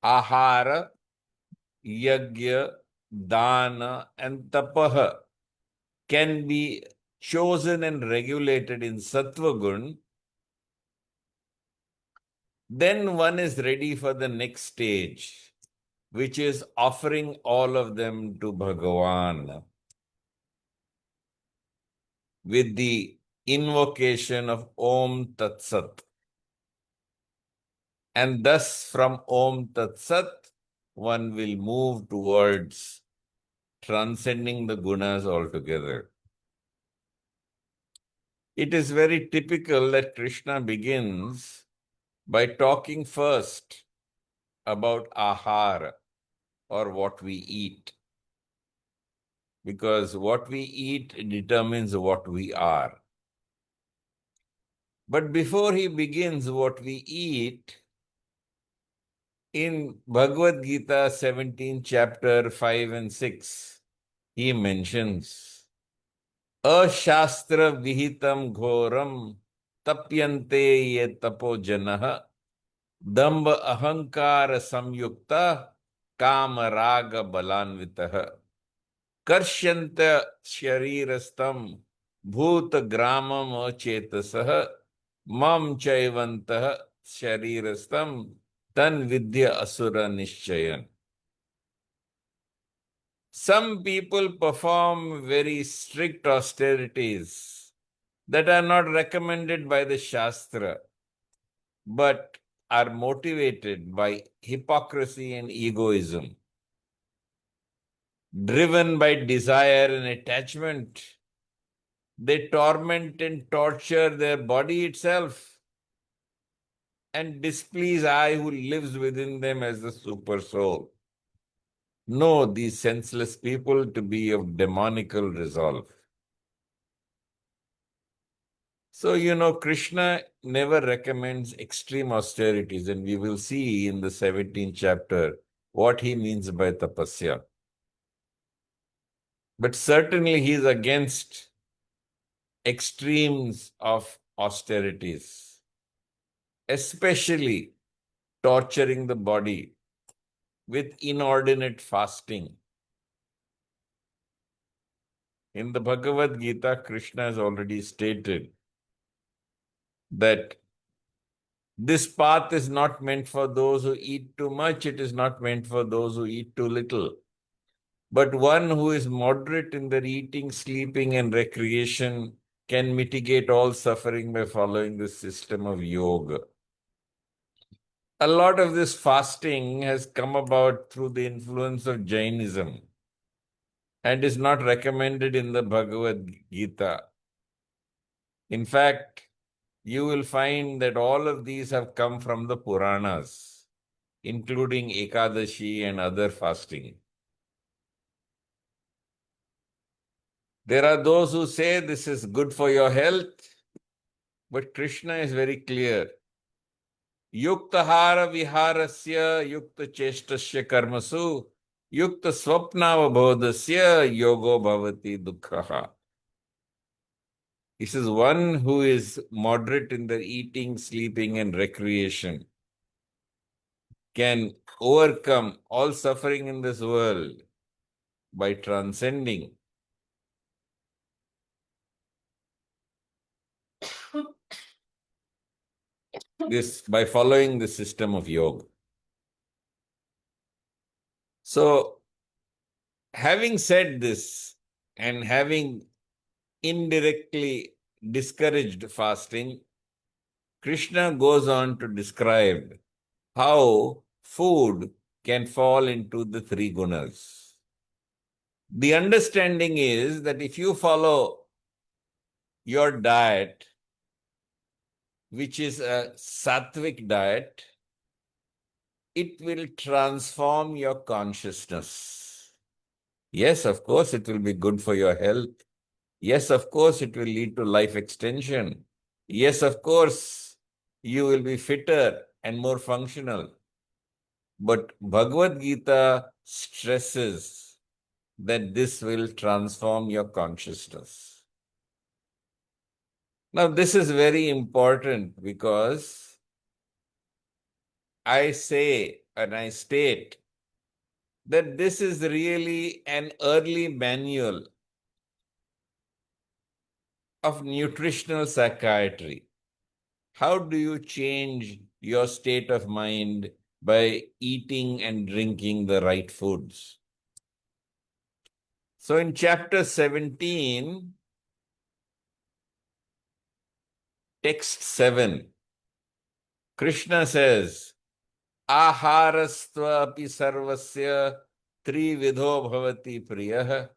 ahara, yajna, dana, and tapaha can be chosen and regulated in sattva gun, then one is ready for the next stage, which is offering all of them to Bhagavan with the invocation of Om Tat Sat. And thus from Om Tat Sat, one will move towards transcending the gunas altogether. It is very typical that Krishna begins by talking first about ahara, or what we eat, because what we eat determines what we are. But before he begins what we eat, in Bhagavad-Geeta 17 chapter 5 and 6, he mentions, Ashastra vihitam ghoram tapyante ye tapo janah damba ahankara samyukta kama raga balanvitah karshanta sharirastam bhuta gramam achetasah mam chaivantah sharirastam tan vidya asura nishchayan. Some people perform very strict austerities that are not recommended by the Shastra, but are motivated by hypocrisy and egoism. Driven by desire and attachment, they torment and torture their body itself and displease I who lives within them as the super soul. Know these senseless people to be of demonical resolve. So, Krishna never recommends extreme austerities, and we will see in the 17th chapter what he means by tapasya. But certainly he is against extremes of austerities, especially torturing the body with inordinate fasting. In the Bhagavad-Gita, Krishna has already stated that this path is not meant for those who eat too much, it is not meant for those who eat too little. But one who is moderate in their eating, sleeping, and recreation can mitigate all suffering by following the system of yoga. A lot of this fasting has come about through the influence of Jainism and is not recommended in the Bhagavad-Gita. In fact, you will find that all of these have come from the Puranas, including Ekadashi and other fasting. There are those who say this is good for your health, but Krishna is very clear. Yuktahara viharasya yukta cheshtasya karmasu yukta swapnavabodhasya yogo bhavati dukkhaha. He says one who is moderate in their eating, sleeping, and recreation can overcome all suffering in this world by transcending this, by following the system of yoga. So, having said this and having indirectly discouraged fasting, Krishna goes on to describe how food can fall into the three gunas. The understanding is that if you follow your diet, which is a sattvic diet, it will transform your consciousness. Yes, of course, it will be good for your health. Yes, of course, it will lead to life extension. Yes, of course, you will be fitter and more functional. But Bhagavad-Gita stresses that this will transform your consciousness. Now, this is very important because I say and I state that this is really an early manual of nutritional psychiatry. How do you change your state of mind by eating and drinking the right foods? So in chapter 17, text 7, Krishna says, Aharastva api sarvasya trividho bhavati priyah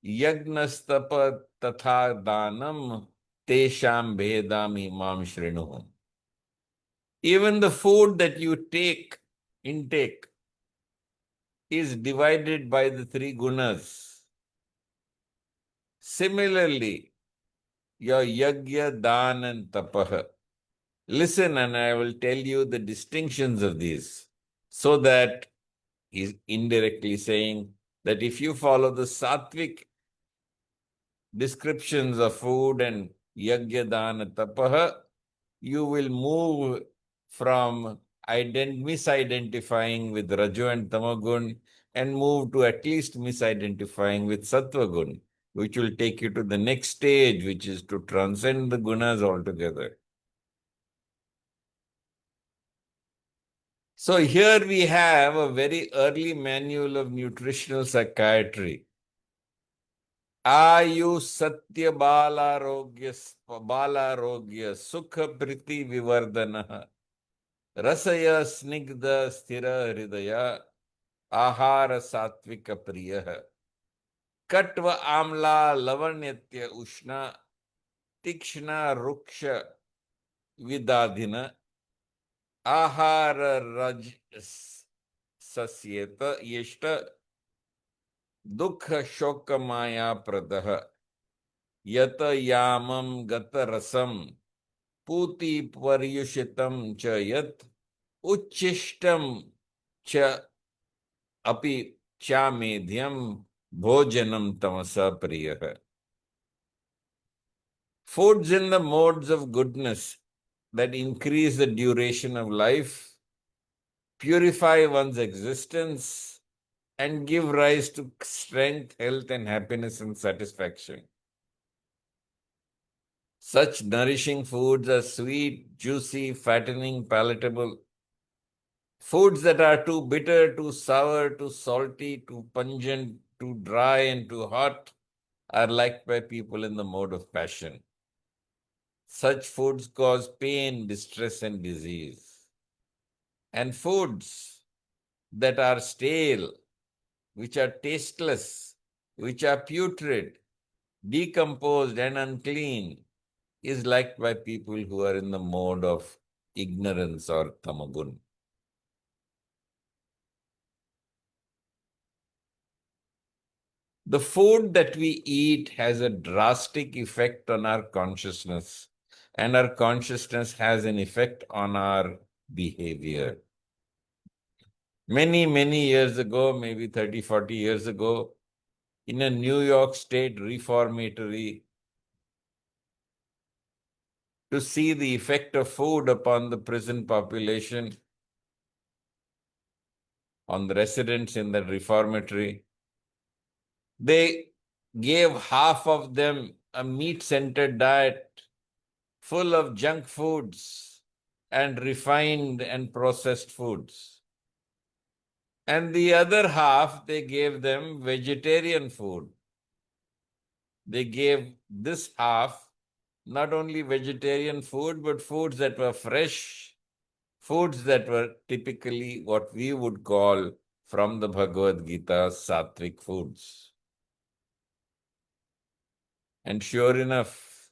yagnastapa tatha danam tesham bhedam imam shrinuhum. Even the food that you intake, is divided by the three gunas. Similarly, your yajna, dan, and tapah. Listen, and I will tell you the distinctions of these, so that he's indirectly saying that if you follow the sattvic descriptions of food and yajna, dana, tapaha, you will move from misidentifying with Raju and Tamagun and move to at least misidentifying with Sattvagun, which will take you to the next stage, which is to transcend the gunas altogether. So here we have a very early manual of nutritional psychiatry. Ayu Satya Balarogya Sukha Priti Vivardana Rasaya Snigdha Sthira Hridaya Ahara Satvika Priya Katva Amla Lavanyatya Ushna Tikshna Ruksha Vidadhina Ahara Raj Sasyeta Yeshta Dukha Shokamaya Pradaha Yata Yamam Gata Rasam Puti Paryushitam Cha Yat Uchishtam Cha Api Cha Medhyam Bhojanam Tamasa Priyaha. Foods in the modes of goodness that increase the duration of life, purify one's existence, and give rise to strength, health, and happiness and satisfaction. Such nourishing foods are sweet, juicy, fattening, palatable. Foods that are too bitter, too sour, too salty, too pungent, too dry, and too hot are liked by people in the mode of passion. Such foods cause pain, distress, and disease. And foods that are stale, which are tasteless, which are putrid, decomposed, and unclean, is liked by people who are in the mode of ignorance or tamagun. The food that we eat has a drastic effect on our consciousness, and our consciousness has an effect on our behavior. Many, many years ago, maybe 30, 40 years ago, in a New York State reformatory, to see the effect of food upon the prison population, on the residents in the reformatory, they gave half of them a meat-centered diet full of junk foods and refined and processed foods. And the other half, they gave them vegetarian food. They gave this half not only vegetarian food, but foods that were fresh, foods that were typically what we would call from the Bhagavad-Gita sattvic foods. And sure enough,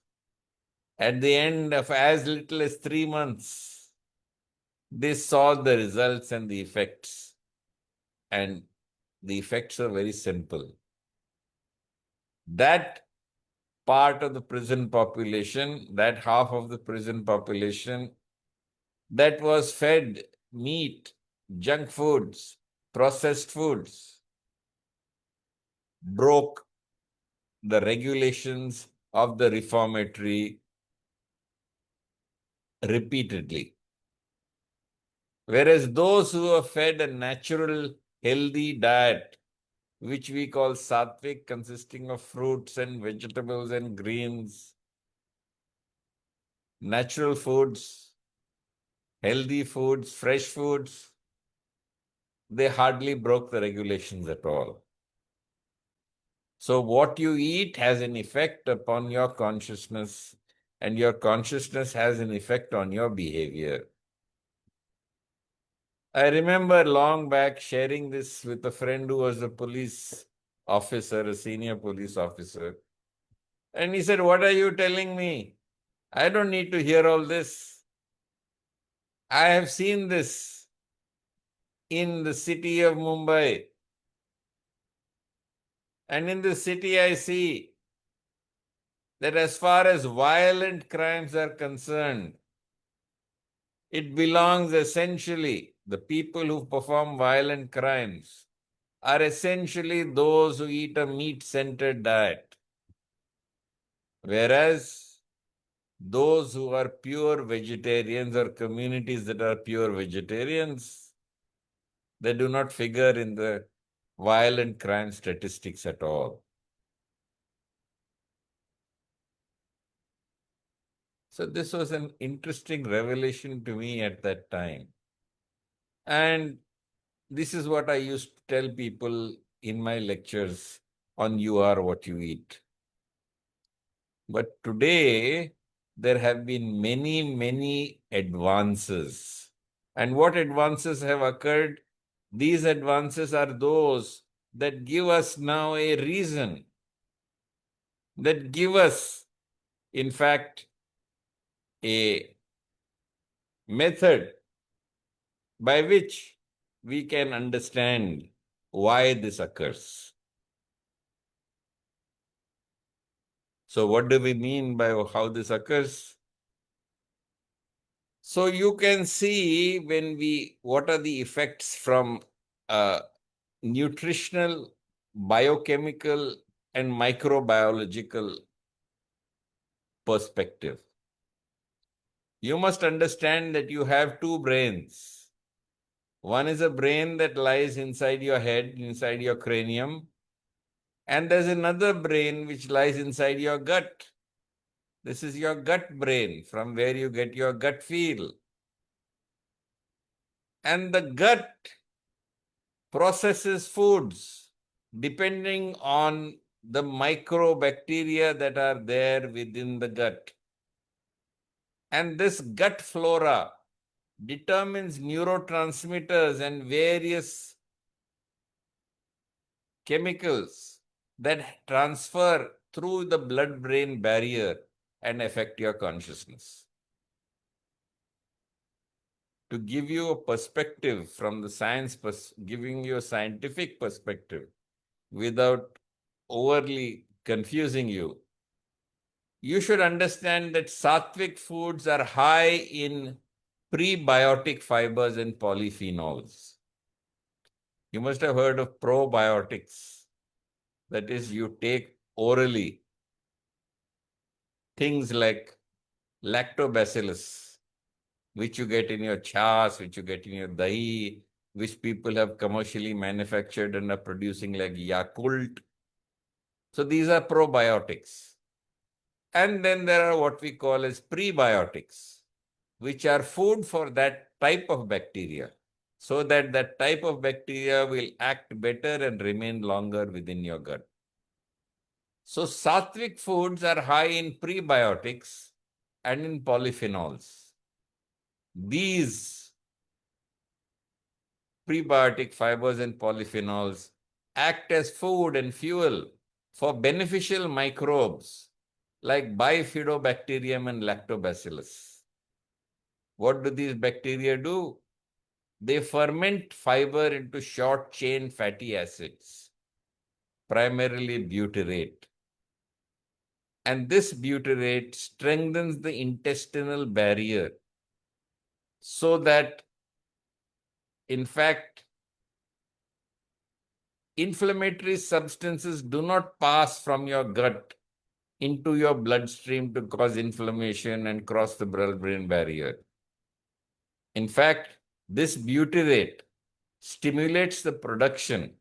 at the end of as little as 3 months, they saw the results and the effects. And the effects are very simple. That part of the prison population, that half of the prison population that was fed meat, junk foods, processed foods, broke the regulations of the reformatory repeatedly. Whereas those who are fed a natural, healthy diet, which we call sattvic, consisting of fruits and vegetables and greens, natural foods, healthy foods, fresh foods, they hardly broke the regulations at all. So what you eat has an effect upon your consciousness, and your consciousness has an effect on your behavior. I remember long back sharing this with a friend who was a police officer, a senior police officer. And he said, "What are you telling me? I don't need to hear all this. I have seen this in the city of Mumbai. And in the city, I see that as far as violent crimes are concerned, it belongs essentially, the people who perform violent crimes are essentially those who eat a meat-centered diet. Whereas those who are pure vegetarians or communities that are pure vegetarians, they do not figure in the violent crime statistics at all." So this was an interesting revelation to me at that time. And this is what I used to tell people in my lectures on "You Are What You Eat." But today, there have been many, many advances. And what advances have occurred? These advances are those that give us now a reason, that give us, in fact, a method by which we can understand why this occurs. So what do we mean by how this occurs? So you can see what are the effects from nutritional, biochemical, and microbiological perspective. You must understand that you have two brains. One is a brain that lies inside your head, inside your cranium, and there's another brain which lies inside your gut. This is your gut brain, from where you get your gut feel. And the gut processes foods depending on the microbacteria that are there within the gut. And this gut flora determines neurotransmitters and various chemicals that transfer through the blood-brain barrier and affect your consciousness. To give you a perspective from the science, giving you a scientific perspective without overly confusing you, you should understand that sattvic foods are high in prebiotic fibers and polyphenols. You must have heard of probiotics. That is, you take orally things like lactobacillus, which you get in your chas, which you get in your dahi, which people have commercially manufactured and are producing like Yakult. So these are probiotics. And then there are what we call as prebiotics, which are food for that type of bacteria, so that that type of bacteria will act better and remain longer within your gut. So sattvic foods are high in prebiotics and in polyphenols. These prebiotic fibers and polyphenols act as food and fuel for beneficial microbes like bifidobacterium and lactobacillus. What do these bacteria do? They ferment fiber into short-chain fatty acids, primarily butyrate. And this butyrate strengthens the intestinal barrier so that, in fact, inflammatory substances do not pass from your gut into your bloodstream to cause inflammation and cross the blood-brain barrier. In fact, This butyrate stimulates the production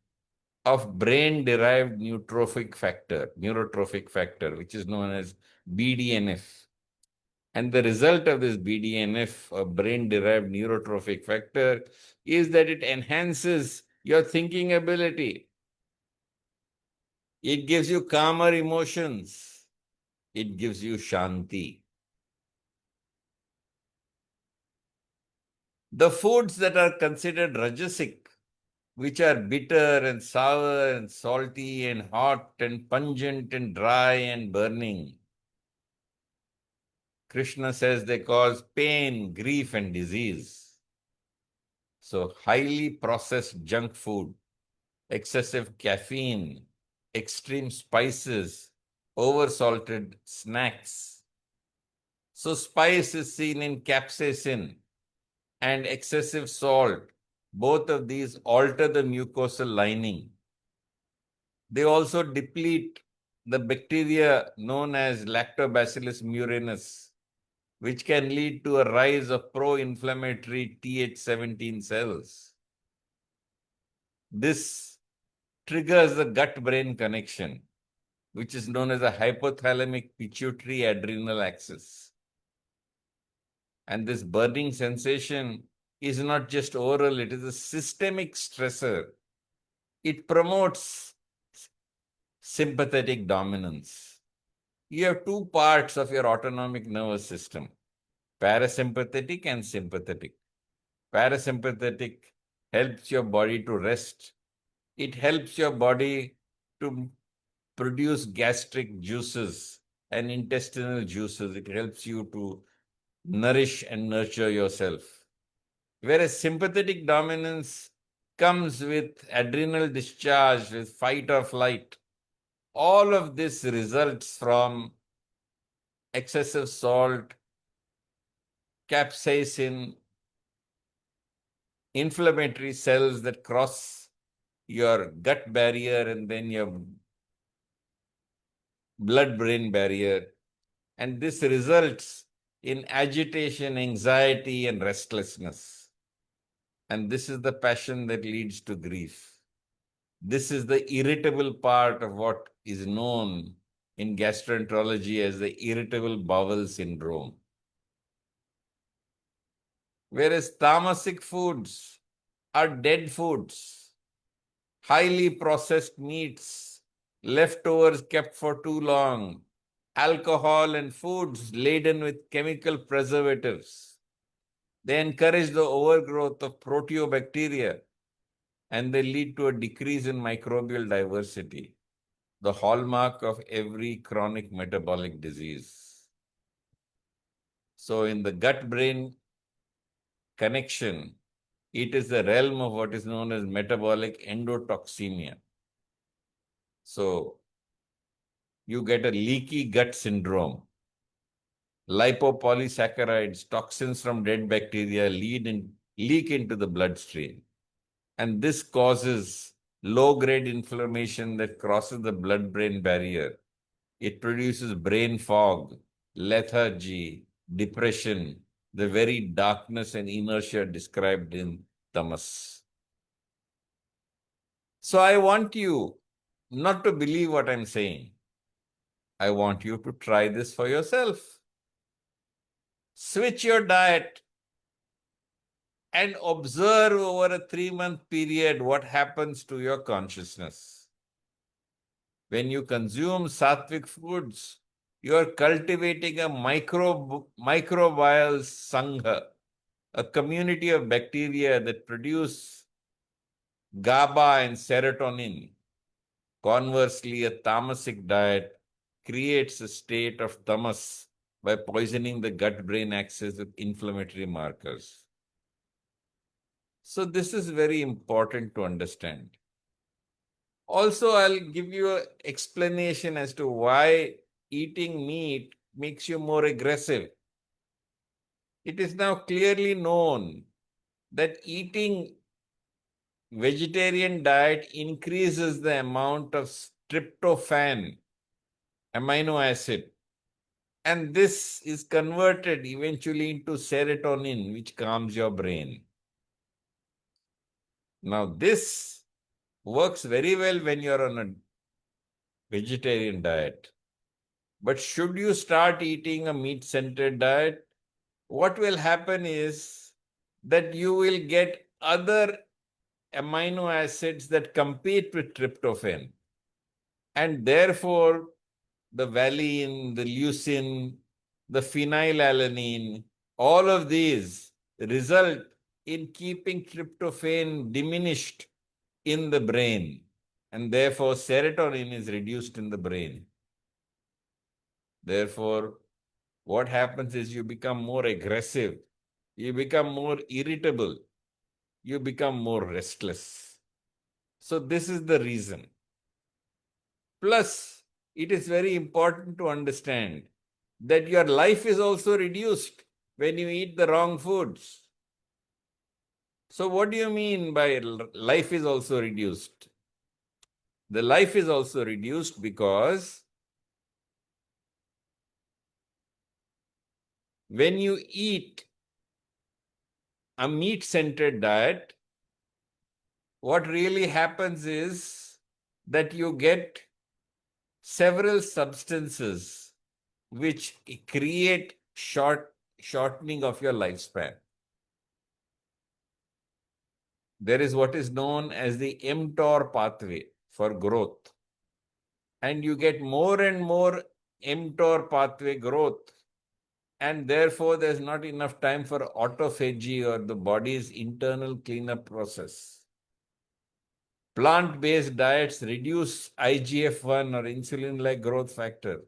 of brain-derived neurotrophic factor, which is known as BDNF. And the result of this BDNF, or brain-derived neurotrophic factor, is that it enhances your thinking ability. It gives you calmer emotions. It gives you shanti. The foods that are considered rajasic, which are bitter and sour and salty and hot and pungent and dry and burning, Krishna says they cause pain, grief, and disease. So, highly processed junk food, excessive caffeine, extreme spices, over-salted snacks. So, spice is seen in capsaicin and excessive salt. Both of these alter the mucosal lining. They also deplete the bacteria known as Lactobacillus murinus, which can lead to a rise of pro-inflammatory Th17 cells. This triggers the gut-brain connection, which is known as a hypothalamic pituitary adrenal axis. And this burning sensation is not just oral, it is a systemic stressor. It promotes sympathetic dominance. You have two parts of your autonomic nervous system, parasympathetic and sympathetic. Parasympathetic helps your body to rest. It helps your body to produce gastric juices and intestinal juices. It helps you to nourish and nurture yourself. Whereas sympathetic dominance comes with adrenal discharge, with fight or flight. All of this results from excessive salt, capsaicin, inflammatory cells that cross your gut barrier and then your blood-brain barrier. And this results in agitation, anxiety, and restlessness. And this is the passion that leads to grief. This is the irritable part of what is known in gastroenterology as the irritable bowel syndrome. Whereas tamasic foods are dead foods, highly processed meats, leftovers kept for too long, alcohol and foods laden with chemical preservatives. They encourage the overgrowth of proteobacteria and they lead to a decrease in microbial diversity, the hallmark of every chronic metabolic disease. So in the gut-brain connection, it is the realm of what is known as metabolic endotoxemia. So you get a leaky gut syndrome. Lipopolysaccharides, toxins from dead bacteria leak into the bloodstream. And this causes low-grade inflammation that crosses the blood-brain barrier. It produces brain fog, lethargy, depression, the very darkness and inertia described in tamas. So I want you not to believe what I'm saying. I want you to try this for yourself. Switch your diet and observe over a 3-month period what happens to your consciousness. When you consume sattvic foods, you are cultivating a microbial sangha, a community of bacteria that produce GABA and serotonin. Conversely, a tamasic diet creates a state of tamas by poisoning the gut-brain axis with inflammatory markers. So this is very important to understand. Also, I'll give you an explanation as to why eating meat makes you more aggressive. It is now clearly known that eating vegetarian diet increases the amount of tryptophan, amino acid, and this is converted eventually into serotonin, which calms your brain. Now, this works very well when you're on a vegetarian diet. But should you start eating a meat-centered diet, what will happen is that you will get other amino acids that compete with tryptophan. And therefore, the valine, the leucine, the phenylalanine, all of these result in keeping tryptophan diminished in the brain. And therefore, serotonin is reduced in the brain. Therefore, what happens is you become more aggressive, you become more irritable, you become more restless. So, this is the reason. Plus, it is very important to understand that your life is also reduced when you eat the wrong foods. So, what do you mean by life is also reduced? The life is also reduced because when you eat a meat-centered diet, what really happens is that you get several substances which create shortening of your lifespan. There is what is known as the mTOR pathway for growth. And you get more and more mTOR pathway growth. And therefore, there's not enough time for autophagy or the body's internal cleanup process. Plant-based diets reduce IGF-1 or insulin-like growth factor,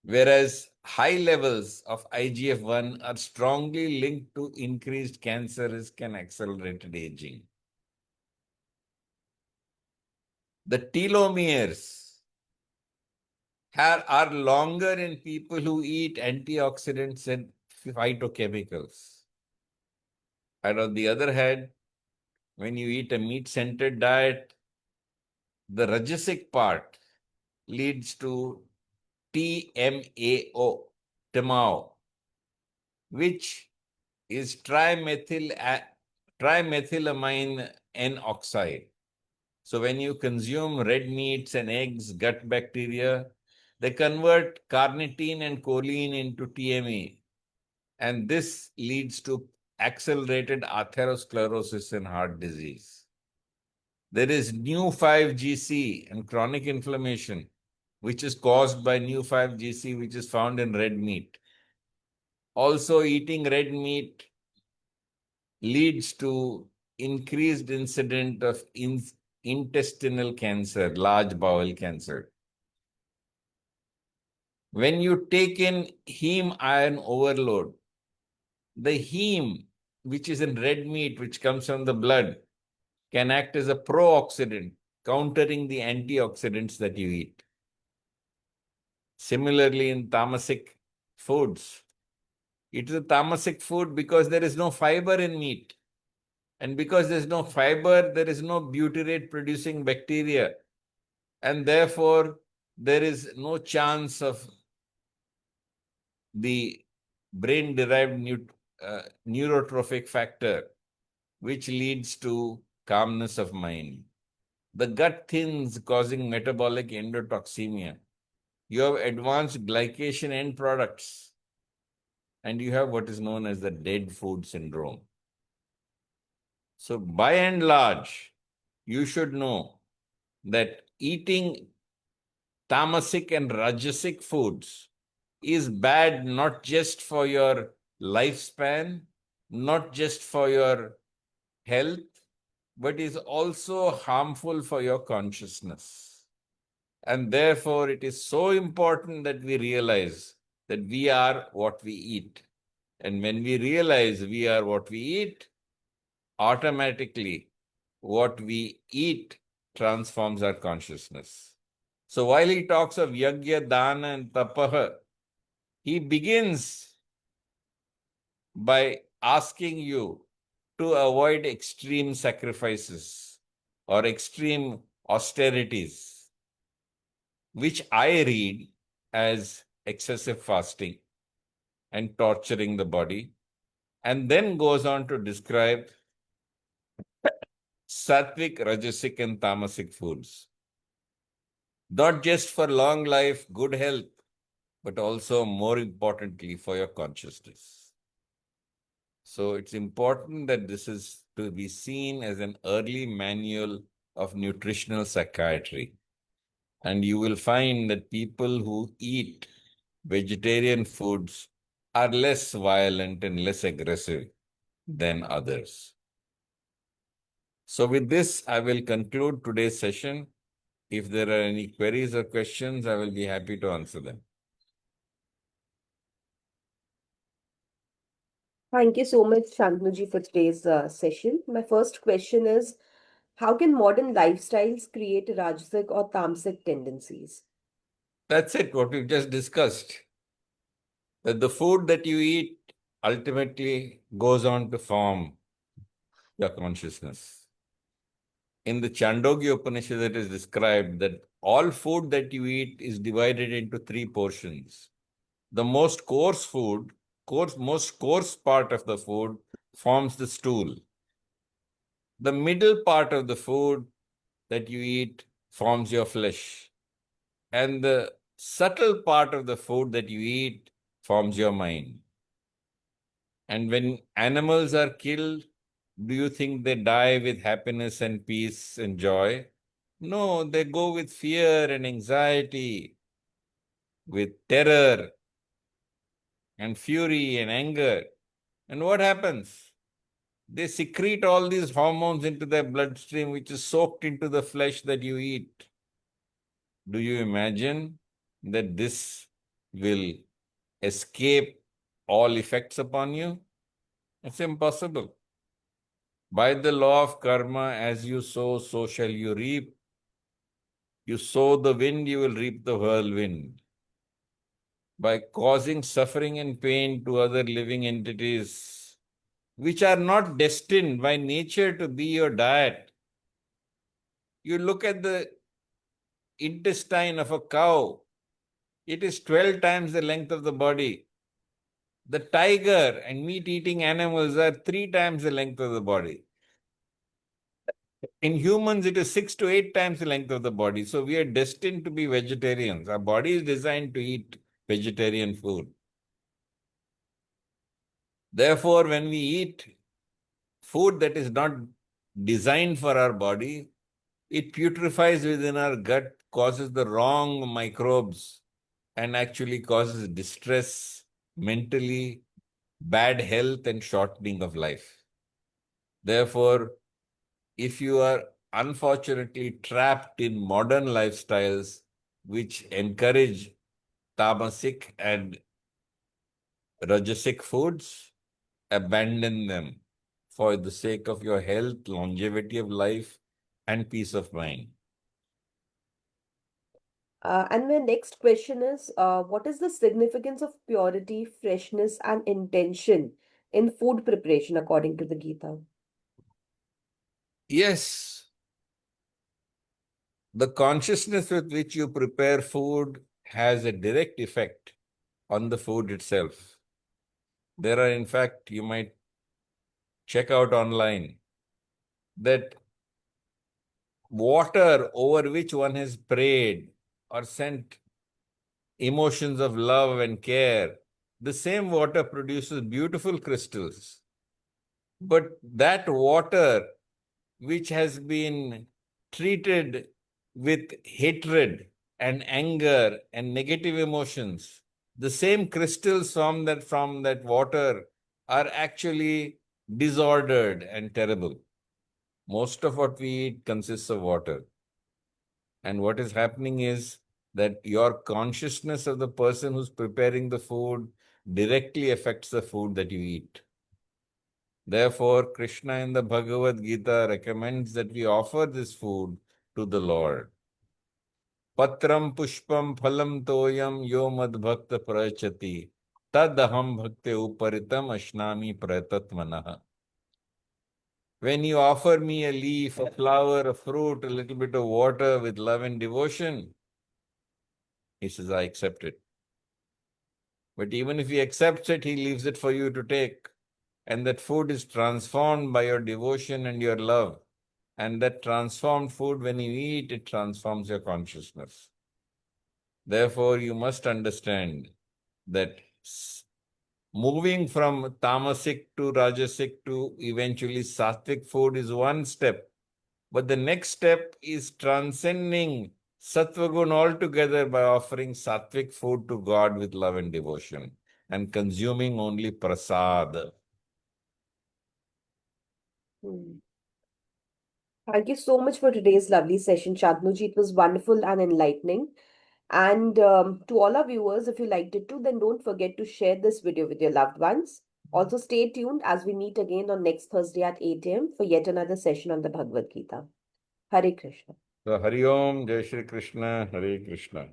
whereas high levels of IGF-1 are strongly linked to increased cancer risk and accelerated aging. The telomeres are longer in people who eat antioxidants and phytochemicals. And on the other hand, when you eat a meat-centered diet, the rajasic part leads to TMAO, TMAO, which is trimethylamine N oxide. So when you consume red meats and eggs, gut bacteria, they convert carnitine and choline into TMA. And this leads to accelerated atherosclerosis and heart disease. There is new 5-GC and chronic inflammation, which is caused by new 5-GC, which is found in red meat. Also, eating red meat leads to increased incidence of intestinal cancer, large bowel cancer. When you take in heme iron overload, the heme, which is in red meat, which comes from the blood, can act as a pro-oxidant, countering the antioxidants that you eat. Similarly, in tamasic foods, it is a tamasic food because there is no fiber in meat. And because there's no fiber, there is no butyrate producing bacteria. And therefore, there is no chance of the brain-derived neurotrophic factor, which leads to calmness of mind. The gut thins, causing metabolic endotoxemia. You have advanced glycation end products, and you have what is known as the dead food syndrome. So by and large, you should know that eating tamasic and rajasic foods is bad not just for your lifespan, not just for your health, but is also harmful for your consciousness. And therefore, it is so important that we realize that we are what we eat. And when we realize we are what we eat, automatically what we eat transforms our consciousness. So while he talks of yajna, dana, and tapaha, he begins by asking you to avoid extreme sacrifices or extreme austerities, which I read as excessive fasting and torturing the body, and then goes on to describe sattvic, rajasic, and tamasic foods. Not just for long life, good health, but also more importantly for your consciousness. So it's important that this is to be seen as an early manual of nutritional psychiatry. And you will find that people who eat vegetarian foods are less violent and less aggressive than others. So with this, I will conclude today's session. If there are any queries or questions, I will be happy to answer them. Thank you so much, Shantnuji, for today's session. My first question is, how can modern lifestyles create Rajasic or Tamasic tendencies? That's it, what we've just discussed. That the food that you eat ultimately goes on to form your consciousness. In the Chandogya Upanishad, it is described that all food that you eat is divided into three portions. The most coarse food, most coarse part of the food forms the stool. The middle part of the food that you eat forms your flesh. And the subtle part of the food that you eat forms your mind. And when animals are killed, do you think they die with happiness and peace and joy? No, they go with fear and anxiety, with terror and fury and anger. And what happens? They secrete all these hormones into their bloodstream, which is soaked into the flesh that you eat. Do you imagine that this will escape all effects upon you? It's impossible. By the law of karma, as you sow, so shall you reap. You sow the wind, you will reap the whirlwind. By causing suffering and pain to other living entities, which are not destined by nature to be your diet. You look at the intestine of a cow, it is 12 times the length of the body. The tiger and meat-eating animals are 3 times the length of the body. In humans, it is 6 to 8 times the length of the body. So we are destined to be vegetarians. Our body is designed to eat vegetarian food. Therefore, when we eat food that is not designed for our body, it putrefies within our gut, causes the wrong microbes, and actually causes distress, mentally, bad health, and shortening of life. Therefore, if you are unfortunately trapped in modern lifestyles which encourage tamasic and rajasic foods, abandon them for the sake of your health, longevity of life, and peace of mind. And my next question is, what is the significance of purity, freshness, and intention in food preparation according to the Gita? Yes, the consciousness with which you prepare food has a direct effect on the food itself. There are, in fact, you might check out online that water over which one has prayed or sent emotions of love and care, the same water produces beautiful crystals. But that water which has been treated with hatred and anger and negative emotions, the same crystals from that water are actually disordered and terrible. Most of what we eat consists of water. And what is happening is that your consciousness of the person who's preparing the food directly affects the food that you eat. Therefore, Krishna in the Bhagavad-Geeta recommends that we offer this food to the Lord. Patram pushpam phalam toyam yo madbhakta prachati tadaham bhakte uparitam ashnami pratatmanaha. When you offer me a leaf, a flower, a fruit, a little bit of water with love and devotion, he says, I accept it. But even if he accepts it, he leaves it for you to take. And that food is transformed by your devotion and your love. And that transformed food, when you eat, it transforms your consciousness. Therefore, you must understand that moving from tamasic to rajasic to eventually sattvic food is one step. But the next step is transcending sattvagun altogether by offering sattvic food to God with love and devotion and consuming only prasad. Hmm. Thank you so much for today's lovely session, Shantnuji. It was wonderful and enlightening. And to all our viewers, if you liked it too, then don't forget to share this video with your loved ones. Also, stay tuned as we meet again on next Thursday at 8 a.m. for yet another session on the Bhagavad Gita. Hare Krishna. So, Hari Om, Jai Shri Krishna, Hare Krishna.